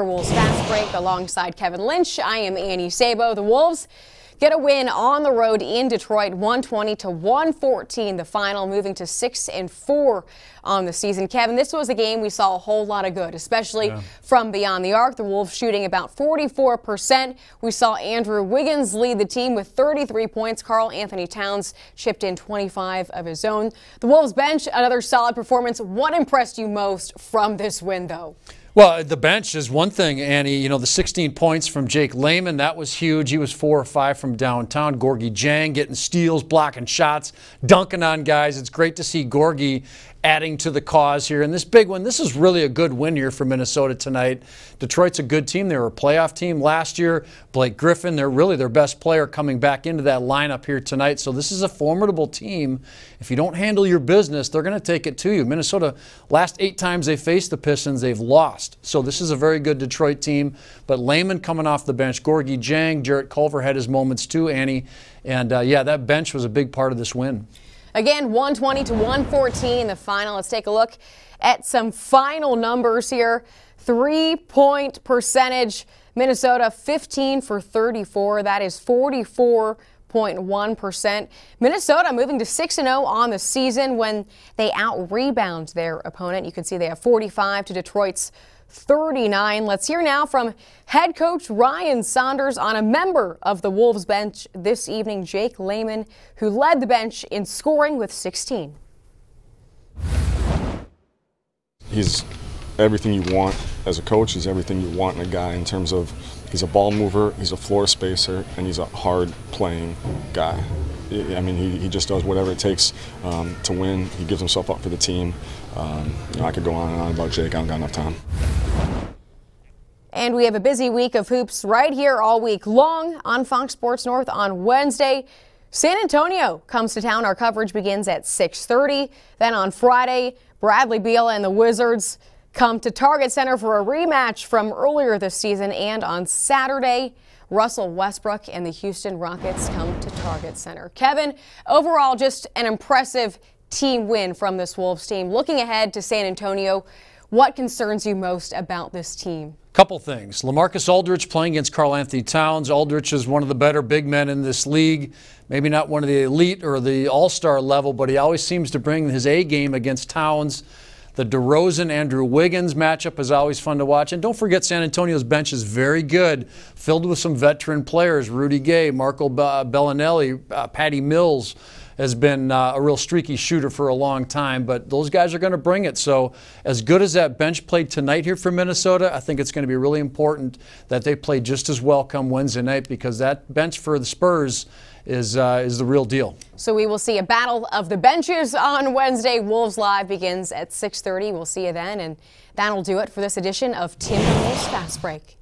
Wolves fast break alongside Kevin Lynch. I am Annie Sabo. The Wolves get a win on the road in Detroit, 120-114. The final, moving to 6-4 on the season. Kevin, this was a game we saw a whole lot of good, especially from beyond the arc. The Wolves shooting about 44%. We saw Andrew Wiggins lead the team with 33 points. Karl Anthony Towns chipped in 25 of his own. The Wolves bench, another solid performance. What impressed you most from this win, though? Well, the bench is one thing, Annie. You know, the 16 points from Jake Layman, that was huge. He was 4 or 5 from downtown. Gorgui Dieng getting steals, blocking shots, dunking on guys. It's great to see Gorgui adding to the cause here. And this big one, this is really a good win here for Minnesota tonight. Detroit's a good team. They were a playoff team last year. Blake Griffin, they're really their best player coming back into that lineup here tonight. So this is a formidable team. If you don't handle your business, they're going to take it to you. Minnesota, last 8 times they faced the Pistons, they've lost. So this is a very good Detroit team. But Layman coming off the bench, Gorgui Dieng, Jarrett Culver had his moments too, Annie. And yeah, that bench was a big part of this win. Again, 120-114 in the final. Let's take a look at some final numbers here. 3-point percentage. Minnesota 15 for 34. That is 44.1%. Minnesota moving to 6-0 on the season when they out-rebound their opponent. You can see they have 45 to Detroit's 39. Let's hear now from head coach Ryan Saunders on a member of the Wolves bench this evening, Jake Layman, who led the bench in scoring with 16. He's everything you want as a coach. He's everything you want in a guy in terms of he's a ball mover, he's a floor spacer, and he's a hard-playing guy. I mean, he just does whatever it takes to win. He gives himself up for the team. You know, I could go on and on about Jake. I don't got enough time. And we have a busy week of hoops right here all week long on Fox Sports North on Wednesday. San Antonio comes to town. Our coverage begins at 6:30. Then on Friday, Bradley Beal and the Wizards come to Target Center for a rematch from earlier this season. And on Saturday, Russell Westbrook and the Houston Rockets come to Target Center. Kevin, overall just an impressive team win from this Wolves team. Looking ahead to San Antonio, what concerns you most about this team? Couple things. LaMarcus Aldridge playing against Karl Anthony Towns. Aldridge is one of the better big men in this league. Maybe not one of the elite or the all-star level, but he always seems to bring his A game against Towns. The DeRozan-Andrew Wiggins matchup is always fun to watch. And don't forget, San Antonio's bench is very good, filled with some veteran players. Rudy Gay, Marco Bellinelli, Patty Mills has been a real streaky shooter for a long time, but those guys are going to bring it. So as good as that bench played tonight here for Minnesota, I think it's going to be really important that they play just as well come Wednesday night, because that bench for the Spurs is the real deal. So we will see a battle of the benches on Wednesday. Wolves Live begins at 6:30. We'll see you then, and that'll do it for this edition of Timberwolves Fast Break.